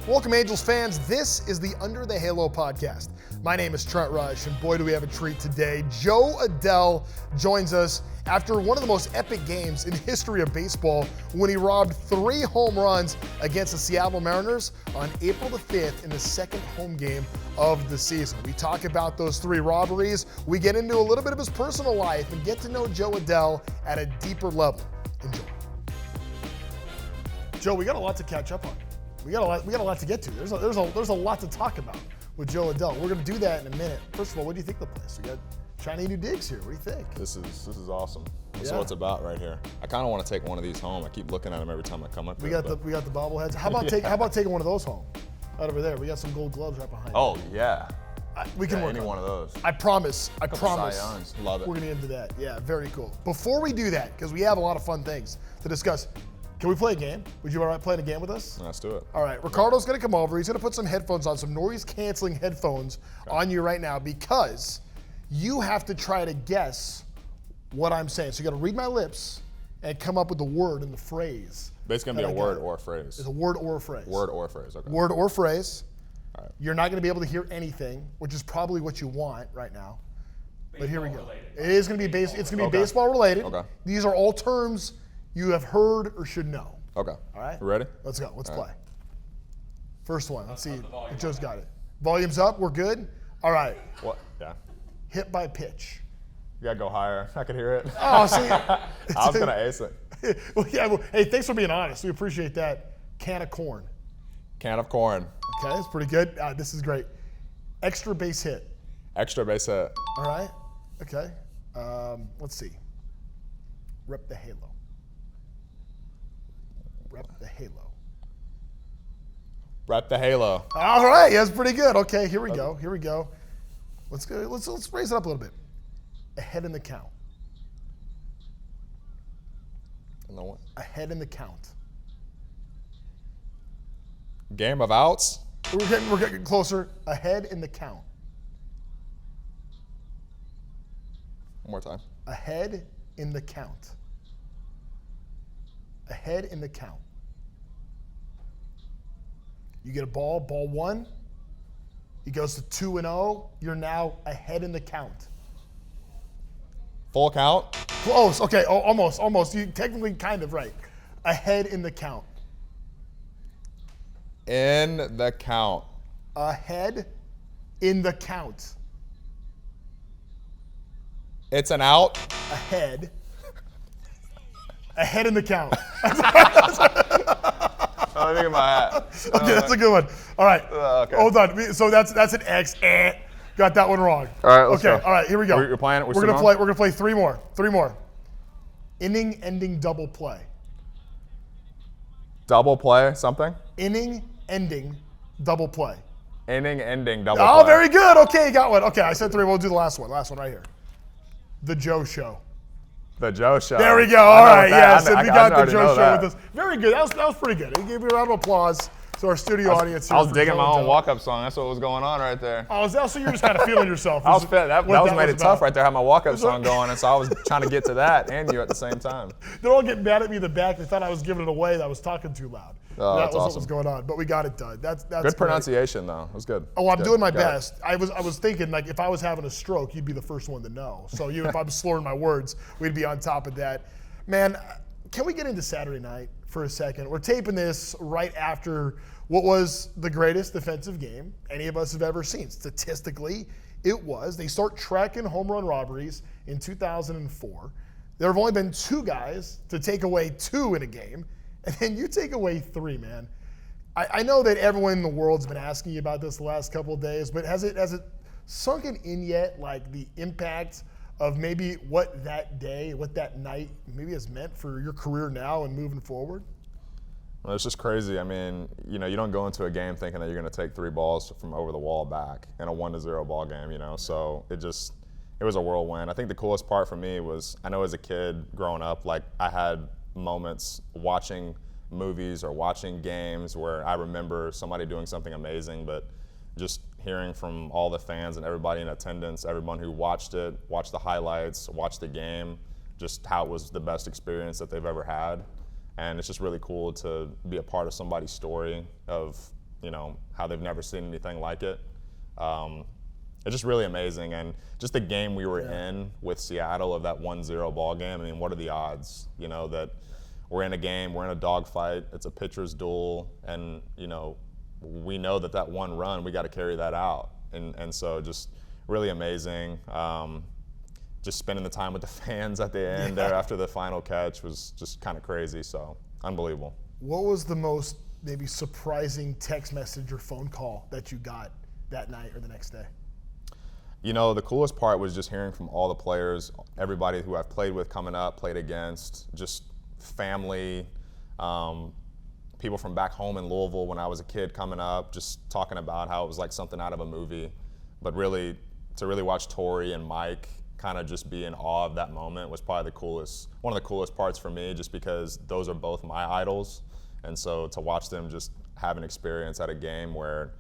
Welcome, Angels fans. This is the Under the Halo podcast. My name is Trent Rush, and boy, do we have a treat today. Jo Adell joins us after one of the most epic games in the history of baseball when he robbed 3 home runs against the Seattle Mariners on April the 5th in the second home game of the season. We talk about those 3 robberies. We get into a little bit of his personal life and get to know Jo Adell at a deeper level. Enjoy. Jo, we got a lot to catch up on. We got a lot to get to. There's a lot to talk about with Jo Adell. We're going to do that in a minute. First of all, what do you think of the place? We got shiny new digs here. What do you think? This is awesome. This is what it's about right here. I kind of want to take one of these home. I keep looking at them every time I come up here. We got the bobbleheads. How about taking one of those home? Right over there. We got some gold gloves right behind. Oh yeah. We can work any on one of those. I promise. Cy-Youngs. Love it. We're gonna get into that. Yeah, very cool. Before we do that, because we have a lot of fun things to discuss, can we play a game? Would you all right playing a game with us? Let's do it. All right, Ricardo's gonna come over. He's gonna put some headphones on, some noise-canceling headphones on you right now, because you have to try to guess what I'm saying. So you gotta read my lips and come up with the word and the phrase. Basically gonna be a word or a phrase. It's a word or a phrase. Word or a phrase, okay. Word or phrase. All right. You're not gonna be able to hear anything, which is probably what you want right now. But here we go. It is gonna be baseball related. Okay. These are all terms you have heard or should know. Okay. All right? You ready? Let's go. Let's All play. right. First one. Let's see if Joe's got it. Volume's up. We're good. All right. What? Yeah. Hit by pitch. You gotta go higher. I could hear it. Oh, see. I was gonna ace it. Well, yeah. Well, hey, thanks for being honest. We appreciate that. Can of corn. Can of corn. Okay, that's pretty good. This is great. Extra base hit. Extra base hit. All right. Okay. Let's see. Rep the halo. Rep the halo. Rep the halo. All right, that's pretty good. Okay, here we go. Here we go. Let's go. Let's raise it up a little bit. Ahead in the count. And the what? Ahead in the count. Game of outs. We're getting closer. Ahead in the count. One more time. Ahead in the count. Ahead in the count. You get a ball 1. He goes to 2-0. You're now ahead in the count. Full count. Close. Okay, almost. You technically kind of right. Ahead in the count. In the count. Ahead in the count. It's an out. Ahead. Ahead in the count. Oh, look at my hat. Okay, that's a good one. All right. Okay. Hold on. So that's an X. Got that one wrong. All right, let's okay. go. All right, here we go. You're playing it. We're gonna play 3 more. 3 more. Inning-ending double play. Double play something. Inning-ending double play. Inning-ending double play. Oh, very good. Okay, you got one. Okay, I said 3. We'll do the last one. Last one right here. The Joe Show. The Joe Show. There we go. All right. Yes, I we got the Joe Show that. with us. Very good. That was pretty good. Give you a round of applause to our studio audience here. I was digging Joe my own Adell. walk-up song. That's what was going on right there. Oh, so you're just kind of feeling yourself. I was fit. That made it tough right there. I had my walk-up song about. going, and so I was trying to get to that and you at the same time. They're all getting mad at me in the back. They thought I was giving it away. That I was talking too loud. Oh, that that's was awesome. what was going on. But we got it done. That's Good great. pronunciation, though. It was good. Oh, I'm Good. doing my Got it. best. I was thinking, like, if I was having a stroke, you'd be the first one to know. So if I'm slurring my words, we'd be on top of that. Man, can we get into Saturday night for a second? We're taping this right after what was the greatest defensive game any of us have ever seen. Statistically, it was. They start tracking home run robberies in 2004. There have only been 2 guys to take away 2 in a game, and then you take away 3, man. I know that everyone in the world's been asking you about this the last couple of days, but has it sunken in yet, like the impact of maybe what that day, what that night maybe has meant for your career now and moving forward? Well, it's just crazy. I mean, you don't go into a game thinking that you're going to take 3 balls from over the wall back in a 1-0 ball game, So it was a whirlwind. I think the coolest part for me was, I know as a kid growing up, like I had moments watching movies or watching games where I remember somebody doing something amazing, but just hearing from all the fans and everybody in attendance, everyone who watched it, watched the highlights, watched the game, just how it was the best experience that they've ever had. And it's just really cool to be a part of somebody's story of how they've never seen anything like it. It's just really amazing. And just the game we were in with Seattle of that 1-0 ball game, I mean, what are the odds, that we're in a game, we're in a dogfight, it's a pitcher's duel, and, we know that one run, we got to carry that out. And so just really amazing. Just spending the time with the fans at the end there after the final catch was just kind of crazy, so unbelievable. What was the most maybe surprising text message or phone call that you got that night or the next day? The coolest part was just hearing from all the players, everybody who I've played with coming up, played against, just family, people from back home in Louisville when I was a kid coming up, just talking about how it was like something out of a movie. But really, to really watch Torii and Mike kind of just be in awe of that moment was probably one of the coolest parts for me, just because those are both my idols. And so to watch them just have an experience at a game where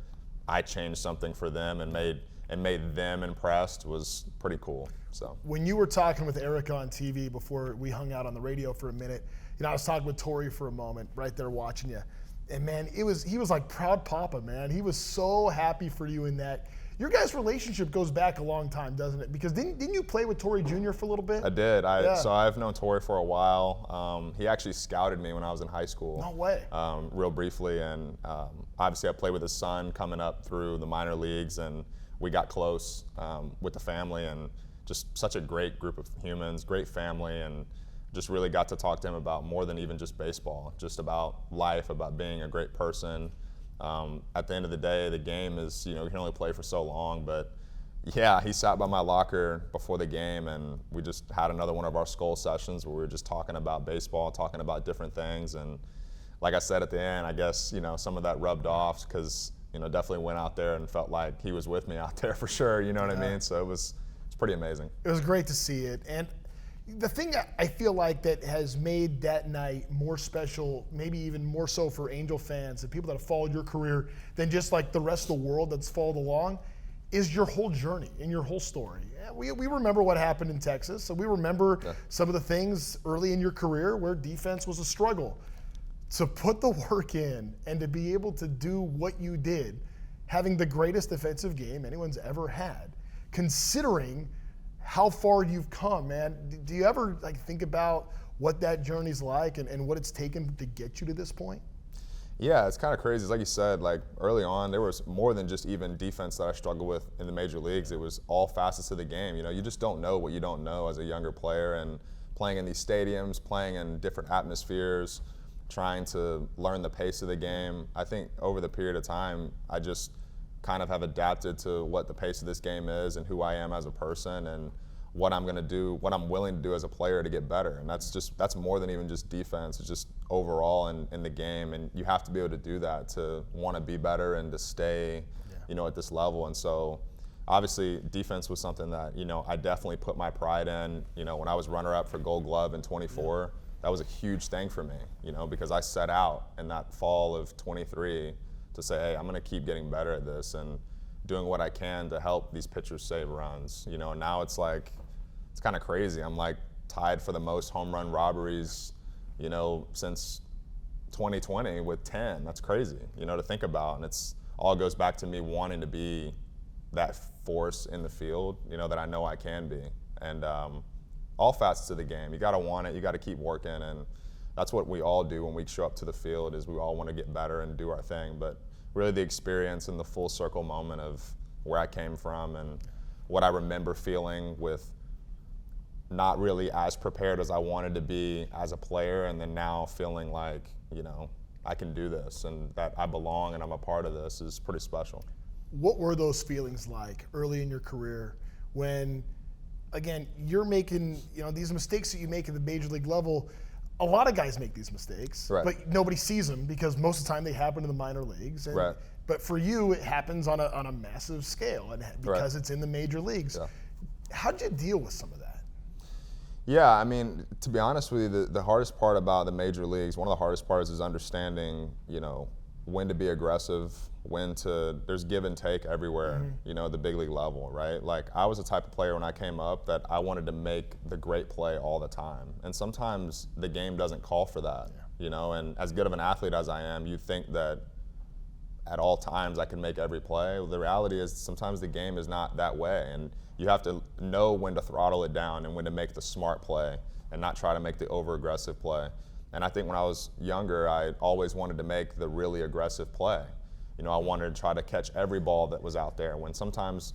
I changed something for them and made them impressed was pretty cool. So when you were talking with Erica on TV before we hung out on the radio for a minute, I was talking with Torii for a moment right there watching you. And man, he was like proud papa, man. He was so happy for you in that. Your guys' relationship goes back a long time, doesn't it? Because didn't you play with Torii Jr. for a little bit? I did. So I've known Torii for a while. He actually scouted me when I was in high school. No way. Real briefly, and obviously I played with his son coming up through the minor leagues, and we got close with the family, and just such a great group of humans, great family, and just really got to talk to him about more than even just baseball, just about life, about being a great person. At the end of the day, the game is, you can only play for so long, but yeah, he sat by my locker before the game, and we just had another one of our skull sessions where we were just talking about baseball, talking about different things. And like I said at the end, I guess, some of that rubbed off because, definitely went out there and felt like he was with me out there for sure, you know what I mean? So it's pretty amazing. It was great to see it. And the thing I feel like that has made that night more special, maybe even more so for Angel fans and people that have followed your career than just like the rest of the world that's followed along, is your whole journey and your whole story. We remember what happened in Texas, so we remember some of the things early in your career where defense was a struggle. To put the work in and to be able to do what you did, having the greatest defensive game anyone's ever had, considering how far you've come, man. Do you ever think about what that journey's like and what it's taken to get you to this point? Yeah, it's kind of crazy. Like you said, early on, there was more than just even defense that I struggled with in the major leagues. It was all facets of the game. You just don't know what you don't know as a younger player, and playing in these stadiums, playing in different atmospheres, trying to learn the pace of the game. I think over the period of time, I just kind of have adapted to what the pace of this game is and who I am as a person and what I'm going to do, what I'm willing to do as a player to get better. And that's more than even just defense. It's just overall in the game. And you have to be able to do that to want to be better and to stay, at this level. And so obviously defense was something that, I definitely put my pride in. When I was runner-up for Gold Glove in 24, that was a huge thing for me, because I set out in that fall of 23 to say, hey, I'm going to keep getting better at this and doing what I can to help these pitchers save runs. And now it's kind of crazy. I'm tied for the most home run robberies, since 2020 with 10. That's crazy, to think about. And it's all goes back to me wanting to be that force in the field, that I know I can be. And all facets of the game, you got to want it, you got to keep working, and that's what we all do when we show up to the field, is we all want to get better and do our thing. But really the experience and the full circle moment of where I came from and what I remember feeling with not really as prepared as I wanted to be as a player, and then now feeling like, I can do this and that I belong and I'm a part of this is pretty special. What were those feelings like early in your career when, again, you're making, these mistakes that you make at the major league level? A lot of guys make these mistakes, but nobody sees them because most of the time they happen in the minor leagues. And, but for you, it happens on a massive scale, and because it's in the major leagues. How did you deal with some of that? Yeah, I mean, to be honest with you, the hardest part about the major leagues, one of the hardest parts is understanding, when to be aggressive, there's give and take everywhere, at the big league level, right? I was the type of player when I came up that I wanted to make the great play all the time. And sometimes the game doesn't call for that, and as good of an athlete as I am, you think that at all times I can make every play. The reality is sometimes the game is not that way, and you have to know when to throttle it down and when to make the smart play and not try to make the over-aggressive play. And I think when I was younger, I always wanted to make the really aggressive play. You know, I wanted to try to catch every ball that was out there, when sometimes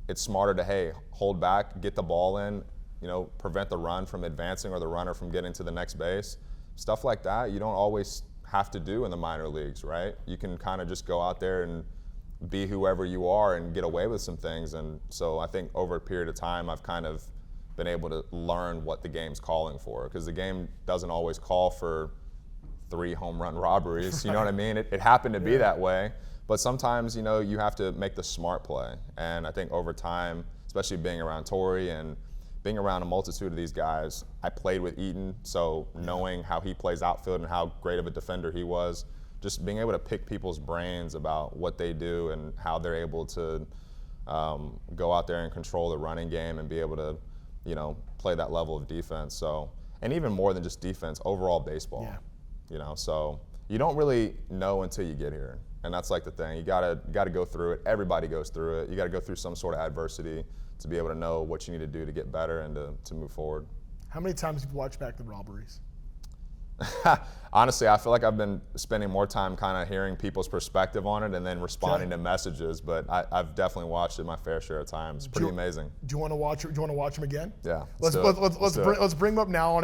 it's smarter to, hey, hold back, get the ball in, you know, prevent the run from advancing or the runner from getting to the next base. Stuff like that you don't always have to do in the minor leagues, right? You can kind of just go out there and be whoever you are and get away with some things. And so I think over a period of time, I've kind of been able to learn what the game's calling for, because the game doesn't always call for 3 home run robberies. You know what I mean? It happened to be that way, but sometimes, you know, you have to make the smart play. And I think over time, especially being around Torii and being around a multitude of these guys, I played with Eaton, so knowing how he plays outfield and how great of a defender he was, just being able to pick people's brains about what they do and how they're able to go out there and control the running game and be able to, you know, play that level of defense. So, and even more than just defense, overall baseball. Yeah. You know, so you don't really know until you get here, and that's like the thing. You gotta go through it. Everybody goes through it. You gotta go through some sort of adversity to be able to know what you need to do to get better and to move forward. How many times have you watched back the robberies? Honestly, I feel like I've been spending more time kind of hearing people's perspective on it and then responding to messages, but I've definitely watched it my fair share of times. It's pretty amazing. Do you want to watch? Do you want to watch them again? Yeah. Let's bring them up now.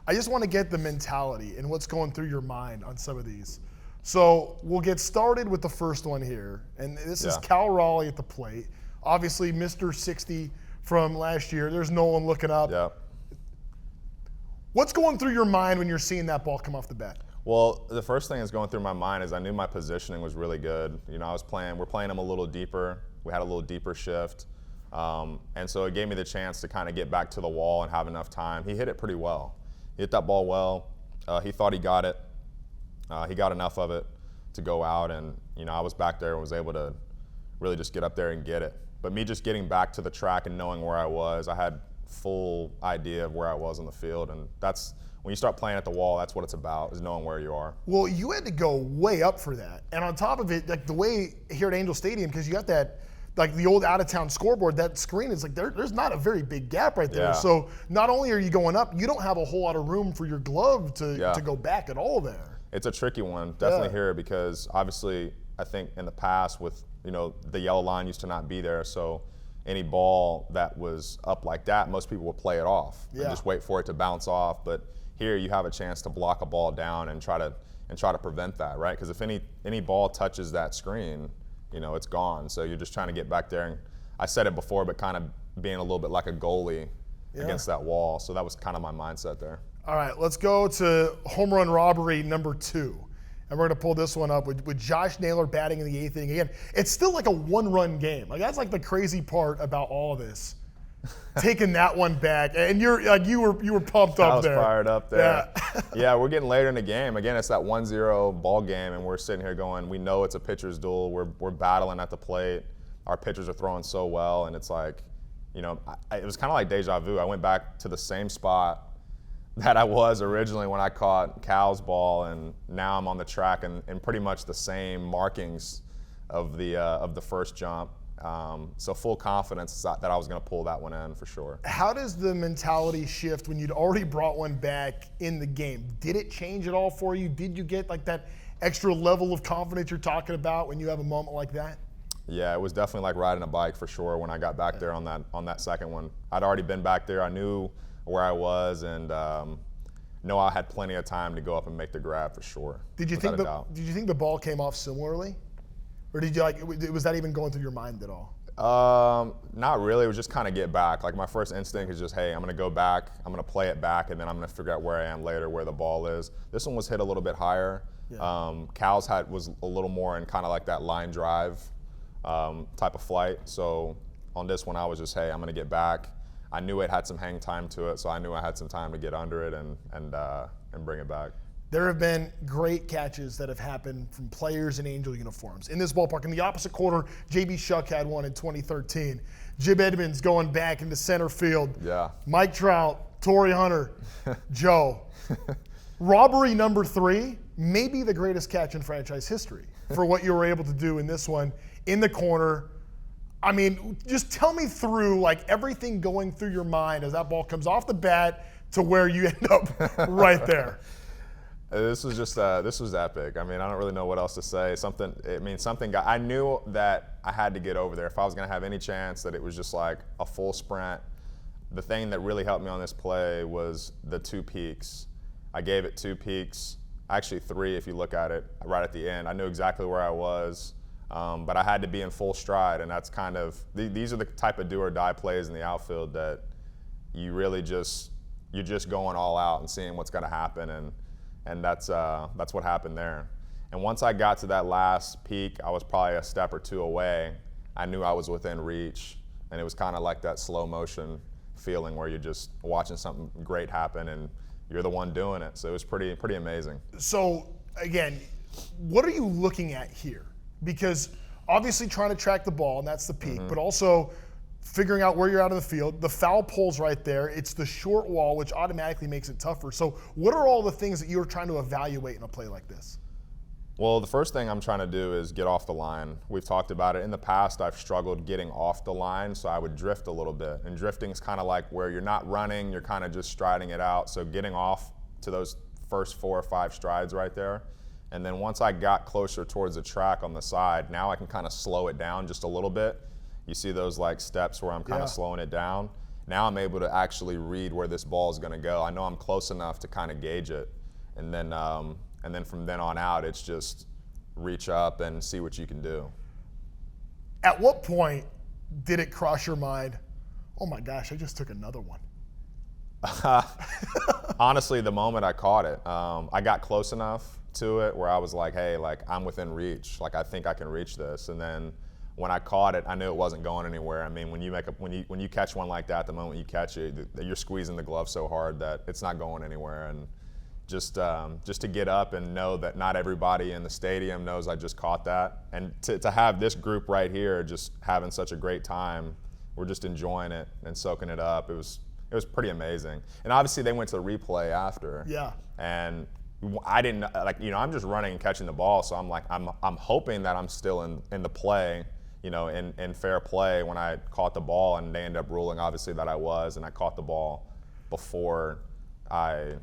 I just want to get the mentality and what's going through your mind on some of these. So we'll get started with the first one here, and this is Cal Raleigh at the plate. Obviously, Mr. 60 from last year. There's no one looking up. Yeah. What's going through your mind when you're seeing that ball come off the bat? Well, the first thing that's going through my mind is I knew my positioning was really good. You know, we're playing him a little deeper. We had a little deeper shift. And so it gave me the chance to kind of get back to the wall and have enough time. He hit it pretty well. He hit that ball well. He thought he got it. He got enough of it to go out, and, you know, I was back there and was able to really just get up there and get it. But me just getting back to the track and knowing where I was, I had full idea of where I was on the field, and that's when you start playing at the wall, that's what it's about, is knowing where you are. Well, you had to go way up for that, and on top of it, like the way here at Angel Stadium, because you got that, like the old out-of-town scoreboard, that screen is like there's not a very big gap right there. Yeah. So not only are you going up, you don't have a whole lot of room for your glove to go back at all there. It's a tricky one, definitely here, because obviously I think in the past with, you know, the yellow line used to not be there, so any ball that was up like that, most people would play it off and just wait for it to bounce off. But here you have a chance to block a ball down and try to prevent that, right? Because if any ball touches that screen, you know, it's gone. So you're just trying to get back there. And I said it before, but kind of being a little bit like a goalie against that wall. So that was kind of my mindset there. All right, let's go to home run robbery number 2. And we're going to pull this one up with Josh Naylor batting in the 8th inning. Again, it's still like a 1-run game. Like, that's like the crazy part about all of this. Taking that one back, and you were pumped up there. I was fired up there. Yeah. Yeah, we're getting later in the game. Again, it's that 1-0 ball game, and we're sitting here going, we know it's a pitcher's duel. We're battling at the plate. Our pitchers are throwing so well, and it's like, you know, it was kind of like deja vu. I went back to the same spot that I was originally when I caught Cal's ball, and now I'm on the track and pretty much the same markings of the first jump. So full confidence that I was going to pull that one in for sure. How does the mentality shift when you'd already brought one back in the game? Did it change at all for you? Did you get like that extra level of confidence you're talking about when you have a moment like that? Yeah, it was definitely like riding a bike for sure when I got back there on that second one. I'd already been back there. I knew where I was, and know I had plenty of time to go up and make the grab for sure. Did you think the ball came off similarly, or did you was that even going through your mind at all? Not really. It was just kind of get back. Like my first instinct is just, hey, I'm going to go back, I'm going to play it back, and then I'm going to figure out where I am later, where the ball is. This one was hit a little bit higher. Yeah. Cal's was a little more in kind of like that line drive type of flight. So on this one, I was just, hey, I'm going to get back. I knew it had some hang time to it, so I knew I had some time to get under it and bring it back. There have been great catches that have happened from players in Angel uniforms. In this ballpark, in the opposite corner, J.B. Shuck had one in 2013. Jib Edmonds going back into center field. Yeah. Mike Trout, Torii Hunter, Joe. Robbery number 3, maybe the greatest catch in franchise history. for what you were able to do in this one in the corner. I mean, just tell me through like everything going through your mind as that ball comes off the bat to where you end up right there. This was epic. I mean, I don't really know what else to say. I knew that I had to get over there if I was going to have any chance that it was just like a full sprint. The thing that really helped me on this play was the 2 peaks. I gave it 2 peaks, actually 3 if you look at it right at the end. I knew exactly where I was, but I had to be in full stride, and that's kind of, these are the type of do or die plays in the outfield that you really you're just going all out and seeing what's going to happen, and that's what happened there. And once I got to that last peak, I was probably a step or 2 away. I knew I was within reach, and it was kind of like that slow motion feeling where you're just watching something great happen and you're the one doing it. So it was pretty amazing. So again, what are you looking at here? Because obviously trying to track the ball, and that's the peak, but also figuring out where you're out of the field. The foul pole's right there. It's the short wall, which automatically makes it tougher. So what are all the things that you're trying to evaluate in a play like this? Well, the first thing I'm trying to do is get off the line. We've talked about it. In the past, I've struggled getting off the line, so I would drift a little bit. And drifting is kind of like where you're not running, you're kind of just striding it out. So getting off to those first 4 or 5 strides right there. And then once I got closer towards the track on the side, now I can kind of slow it down just a little bit. You see those like steps where I'm kind of slowing it down. Now I'm able to actually read where this ball is going to go. I know I'm close enough to kind of gauge it. And then from then on out, it's just reach up and see what you can do. At what point did it cross your mind, oh my gosh, I just took another one? Honestly, the moment I caught it, I got close enough to it where I was like, hey, like I'm within reach. Like I think I can reach this. And then when I caught it, I knew it wasn't going anywhere. I mean, when you catch one like that, the moment you catch it, you're squeezing the glove so hard that it's not going anywhere. And just to get up and know that not everybody in the stadium knows I just caught that, and to have this group right here just having such a great time, we're just enjoying it and soaking it up. It was pretty amazing. And obviously they went to the replay after. Yeah. And I didn't I'm just running and catching the ball, so I'm like I'm hoping that I'm still in the play, in fair play when I caught the ball, and they ended up ruling obviously that I was, and I caught the ball before I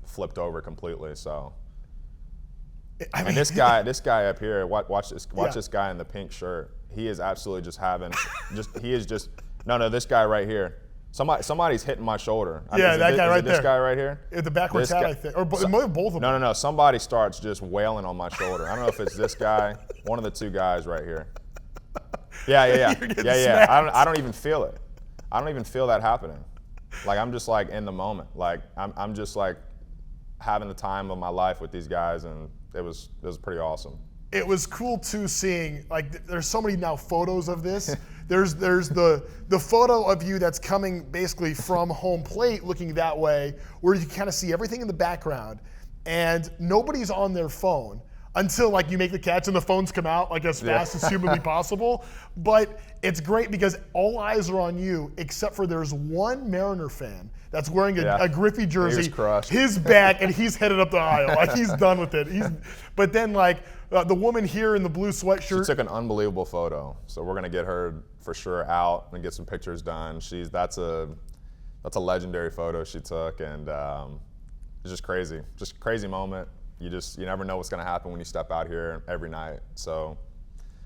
flipped over completely. So, and this guy up here, watch this guy in the pink shirt. He is absolutely just having, this guy right here. Somebody's hitting my shoulder. Yeah, that guy right there. This guy right here. The backwards hat, I think, or both of them. No. Somebody starts just wailing on my shoulder. I don't know if it's this guy, one of the 2 guys right here. Yeah. I don't even feel it. I don't even feel that happening. Like I'm just like in the moment. Like I'm just like having the time of my life with these guys, and it was pretty awesome. It was cool too seeing, like, there's so many now photos of this. There's the photo of you that's coming basically from home plate looking that way, where you kind of see everything in the background, and nobody's on their phone until like you make the catch and the phones come out like as fast as humanly possible. But it's great because all eyes are on you, except for there's one Mariner fan that's wearing a Griffey jersey, his back, and he's headed up the aisle. Like he's done with it. But then like the woman here in the blue sweatshirt. She took an unbelievable photo. So we're gonna get her for sure out and get some pictures done. That's a legendary photo she took, and it's just a crazy moment. You never know what's going to happen when you step out here every night. So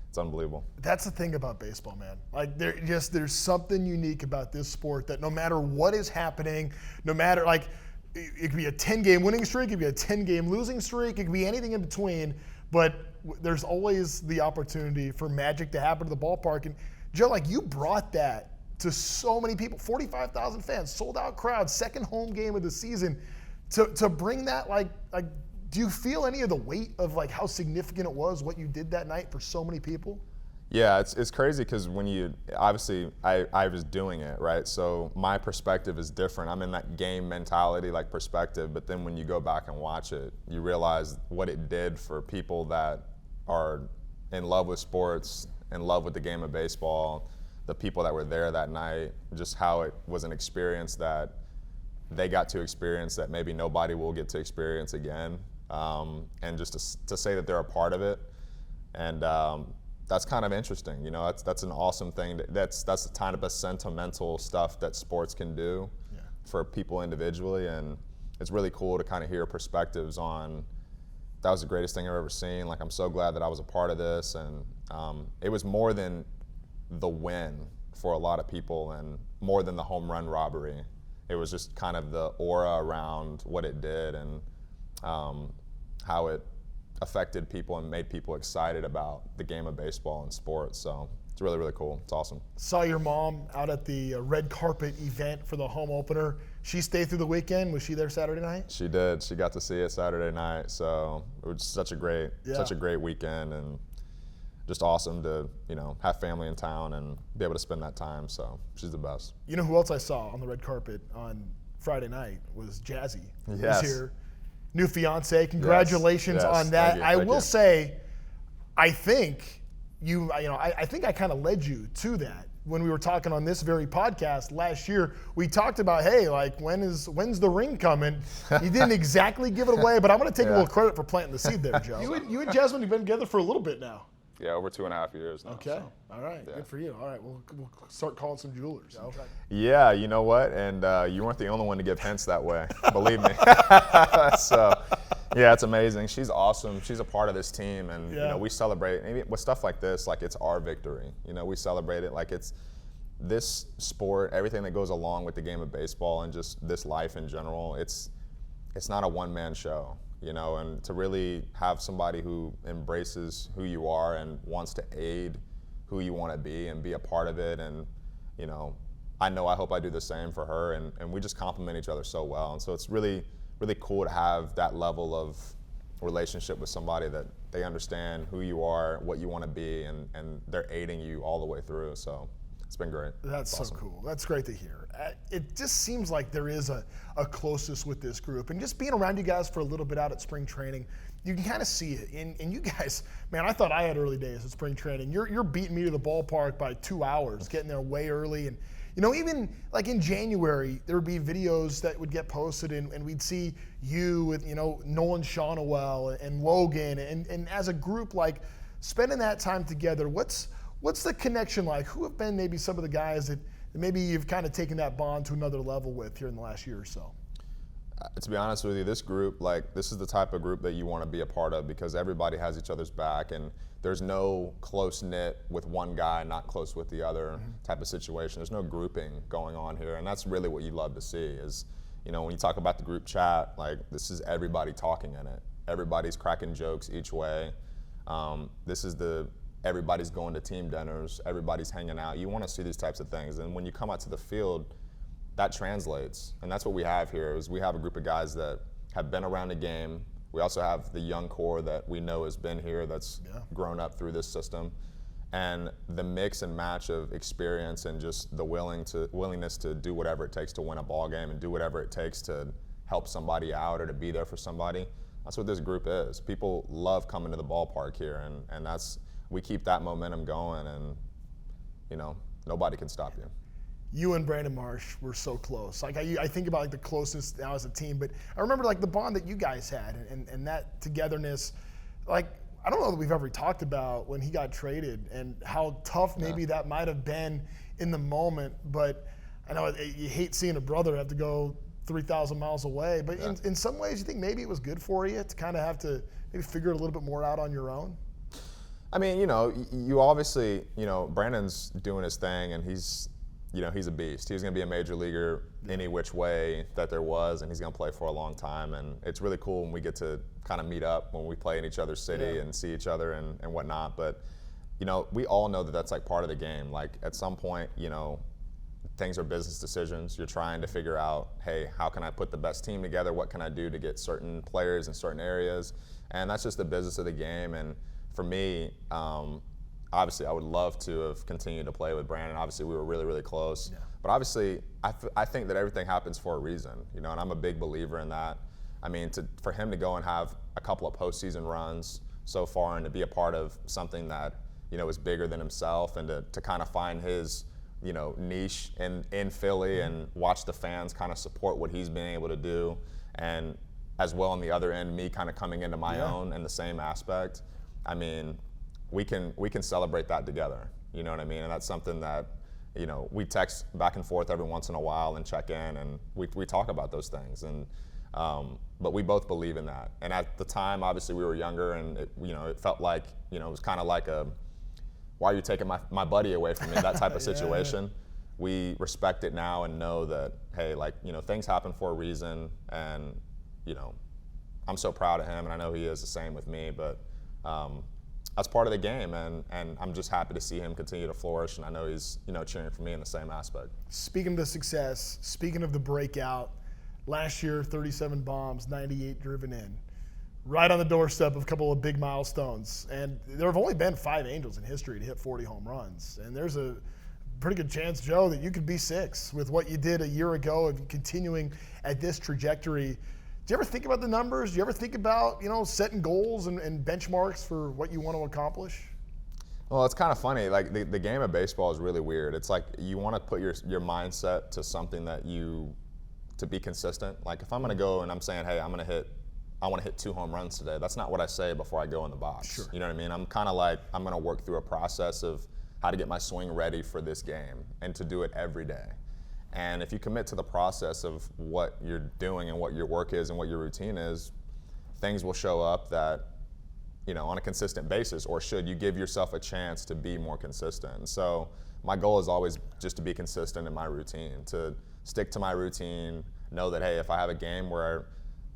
it's unbelievable. That's the thing about baseball, man. Like there's something unique about this sport that no matter what is happening, no matter like it could be a 10-game winning streak, it could be a 10-game losing streak, it could be anything in between, but there's always the opportunity for magic to happen to the ballpark. And Joe, like you brought that to so many people, 45,000 fans, sold out crowd, second home game of the season. To bring that like do you feel any of the weight of like how significant it was what you did that night for so many people? Yeah, it's crazy because when I was doing it, right? So my perspective is different. I'm in that game mentality like perspective, but then when you go back and watch it, you realize what it did for people that are in love with sports, in love with the game of baseball, the people that were there that night, just how it was an experience that they got to experience that maybe nobody will get to experience again. and just to say that they're a part of it. And that's kind of interesting. You know, that's an awesome thing. That's the kind of sentimental stuff that sports can do for people individually. And it's really cool to kind of hear perspectives on, that was the greatest thing I've ever seen. Like, I'm so glad that I was a part of this. And it was more than the win for a lot of people and more than the home run robbery. It was just kind of the aura around what it did and how it affected people and made people excited about the game of baseball and sports. So it's really, really cool. It's awesome. Saw your mom out at the red carpet event for the home opener. She stayed through the weekend. Was she there Saturday night? She did. She got to see it Saturday night. So it was such a great weekend, and just awesome to, you know, have family in town and be able to spend that time. So she's the best. You know who else I saw on the red carpet on Friday night was Jazzy. Yes. Who's here. New fiance. Congratulations on that. Thank you. Say, I think I think I kind of led you to that when we were talking on this very podcast last year. We talked about, hey, like, when's the ring coming? You didn't exactly give it away, but I'm going to take a little credit for planting the seed there, Joe. You and Jasmine have been together for a little bit now. Yeah, over 2.5 years now. Okay. So. All right. Yeah. Good for you. All right. We'll start calling some jewelers. Okay. Yeah, you know what? And you weren't the only one to give hints that way. Believe me. So, yeah, it's amazing. She's awesome. She's a part of this team. And, you know, we celebrate. Maybe with stuff like this, like, it's our victory. You know, we celebrate it like it's this sport, everything that goes along with the game of baseball and just this life in general. It's not a one-man show. You know, and to really have somebody who embraces who you are and wants to aid who you want to be and be a part of it. And, you know I hope I do the same for her, and we just complement each other so well. And so it's really, really cool to have that level of relationship with somebody that they understand who you are, what you want to be, and they're aiding you all the way through. So it's been great. That's so awesome. Cool. That's great to hear. It just seems like there is a closeness with this group. And just being around you guys for a little bit out at spring training, you can kind of see it. And you guys, man, I thought I had early days at spring training. You're beating me to the ballpark by 2 hours, getting there way early. And, you know, even like in January, there would be videos that would get posted, and we'd see you with, you know, Nolan Shonowell and Logan. And as a group, like, spending that time together, what's the connection like? Who have been maybe some of the guys that maybe you've kind of taken that bond to another level with here in the last year or so? To be honest with you, this group, like, this is the type of group that you want to be a part of because everybody has each other's back, and there's no close-knit with one guy not close with the other type of situation. There's no grouping going on here, and that's really what you love to see is, you know, when you talk about the group chat, like, this is everybody talking in it. Everybody's cracking jokes each way. This is everybody's going to team dinners, everybody's hanging out. You want to see these types of things. And when you come out to the field, that translates. And that's what we have here is we have a group of guys that have been around the game. We also have the young core that we know has been here that's grown up through this system. And the mix and match of experience and just the willingness to do whatever it takes to win a ball game and do whatever it takes to help somebody out or to be there for somebody. That's what this group is. People love coming to the ballpark here, and we keep that momentum going, and, you know, nobody can stop you. You and Brandon Marsh were so close. Like, I think about, like, the closest now as a team, but I remember, like, the bond that you guys had and that togetherness. Like, I don't know that we've ever talked about when he got traded and how tough maybe that might have been in the moment, but I know you hate seeing a brother have to go 3,000 miles away, but in some ways you think maybe it was good for you to kind of have to maybe figure it a little bit more out on your own? I mean, you know, you obviously, you know, Brandon's doing his thing, and he's a beast. He's going to be a major leaguer any which way that there was, and he's going to play for a long time. And it's really cool when we get to kind of meet up when we play in each other's city and see each other and whatnot. But, you know, we all know that that's like part of the game. Like, at some point, you know, things are business decisions. You're trying to figure out, hey, how can I put the best team together? What can I do to get certain players in certain areas? And that's just the business of the game. And for me, obviously, I would love to have continued to play with Brandon. Obviously, we were really, really close. Yeah. But obviously, I think that everything happens for a reason, you know, and I'm a big believer in that. I mean, for him to go and have a couple of postseason runs so far and to be a part of something that, you know, is bigger than himself, and to kind of find his, you know, niche in Philly and watch the fans kind of support what he's been able to do. And as well on the other end, me kind of coming into my own in the same aspect. I mean, we can celebrate that together. You know what I mean? And that's something that, you know, we text back and forth every once in a while and check in, and we talk about those things. And but we both believe in that. And at the time, obviously, we were younger, and it felt like, it was kind of like why are you taking my buddy away from me? That type of situation. We respect it now and know that, hey, things happen for a reason, and I'm so proud of him, and I know he is the same with me. But that's part of the game, and I'm just happy to see him continue to flourish, and I know he's cheering for me in the same aspect. Speaking of the success, speaking of the breakout, last year 37 bombs, 98 driven in, right on the doorstep of a couple of big milestones. And there have only been 5 Angels in history to hit 40 home runs, and there's a pretty good chance, Joe, that you could be 6 with what you did a year ago of continuing at this trajectory. Do you ever think about the numbers? Do you ever think about, setting goals and benchmarks for what you want to accomplish? Well, it's kind of funny. Like the game of baseball is really weird. It's like you want to put your mindset to something that to be consistent. Like if I'm going to go and I'm saying, hey, I want to hit 2 home runs today. That's not what I say before I go in the box. Sure. You know what I mean? I'm kind of like, I'm going to work through a process of how to get my swing ready for this game and to do it every day. And if you commit to the process of what you're doing and what your work is and what your routine is, things will show up that, on a consistent basis, or should you give yourself a chance to be more consistent. And so my goal is always just to be consistent in my routine, to stick to my routine, know that, hey, if I have a game where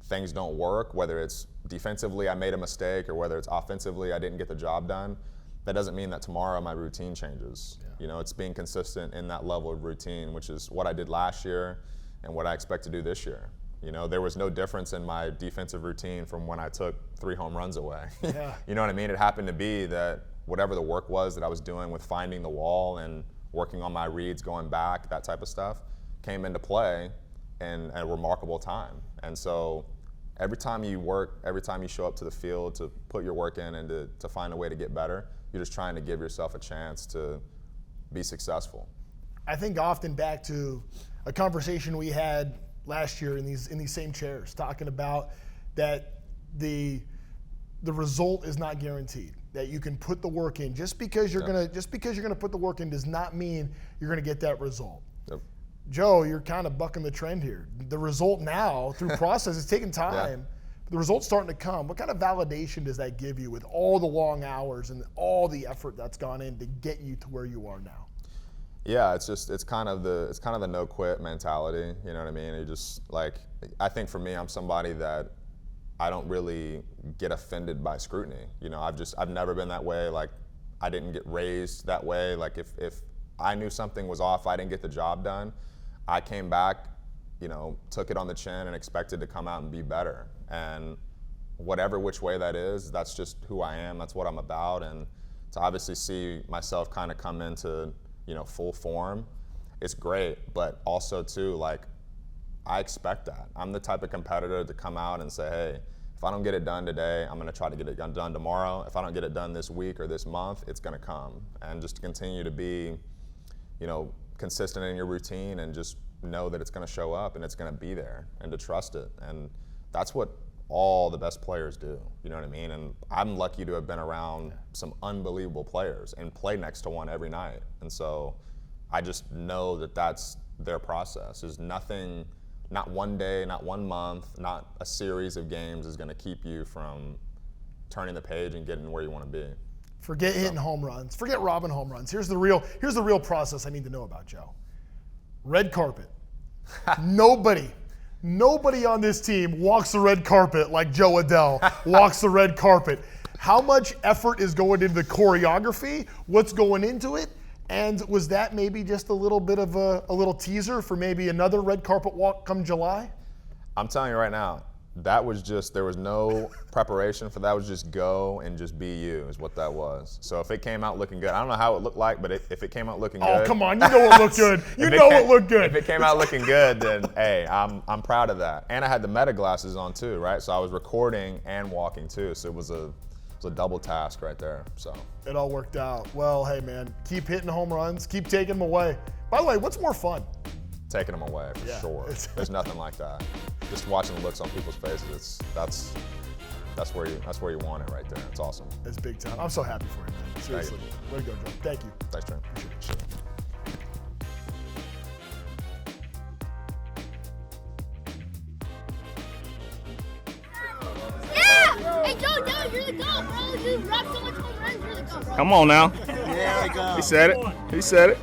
things don't work, whether it's defensively I made a mistake or whether it's offensively I didn't get the job done, that doesn't mean that tomorrow my routine changes. Yeah. It's being consistent in that level of routine, which is what I did last year and what I expect to do this year. There was no difference in my defensive routine from when I took 3 home runs away. Yeah. You know what I mean? It happened to be that whatever the work was that I was doing with finding the wall and working on my reads, going back, that type of stuff, came into play in a remarkable time. And so every time you work, every time you show up to the field to put your work in and to find a way to get better, you're just trying to give yourself a chance to be successful. I think often back to a conversation we had last year in these same chairs, talking about that the result is not guaranteed. That you can put the work in. Just because you're gonna put the work in does not mean you're gonna get that result. Yep. Joe, you're kind of bucking the trend here. The result now, through process, it's taking time. Yeah. The result's starting to come. What kind of validation does that give you with all the long hours and all the effort that's gone in to get you to where you are now? Yeah, it's kind of the no quit mentality. You know what I mean? You just I think for me, I'm somebody that I don't really get offended by scrutiny. I've never been that way. Like I didn't get raised that way. Like if I knew something was off, I didn't get the job done, I came back, took it on the chin and expected to come out and be better. And whatever which way that is, that's just who I am. That's what I'm about. And to obviously see myself kind of come into, full form, it's great. But also too, I expect that. I'm the type of competitor to come out and say, hey, if I don't get it done today, I'm going to try to get it done tomorrow. If I don't get it done this week or this month, it's going to come. And just to continue to be, consistent in your routine and just know that it's going to show up and it's going to be there and to trust it. And that's what all the best players do. You know what I mean? And I'm lucky to have been around some unbelievable players and play next to one every night. And so I just know that that's their process. There's nothing, not one day, not 1 month, not a series of games is going to keep you from turning the page and getting where you want to be. Forget hitting home runs. Forget robbing home runs. Here's the real process I need to know about, Joe. Red carpet. Nobody on this team walks the red carpet like Jo Adell walks the red carpet. How much effort is going into the choreography? What's going into it? And was that maybe just a little bit of a little teaser for maybe another red carpet walk come July? I'm telling you right now, that was just, there was no preparation for that. It was just go and just be you is what that was. So if it came out looking good, I don't know how it looked like, but if it came out looking good. Oh, come on, you know it looked good. It looked good. If it came out looking good, then hey, I'm proud of that. And I had the meta glasses on too, right? So I was recording and walking too. So it was a double task right there. So it all worked out. Well, hey man, keep hitting home runs, keep taking them away. By the way, what's more fun? Taking them away for sure. There's nothing like that. just watching the looks on people's faces, that's where you want it right there. It's awesome. It's big time. I'm so happy for you, man. Seriously. Way to go, Joe. Thank you. Thanks, Trent. Appreciate it. Hey, Joe, you're the GOAT, bro. You rock so much home runs. You're the GOAT, bro. Come on now. There we go. He said it. He said it.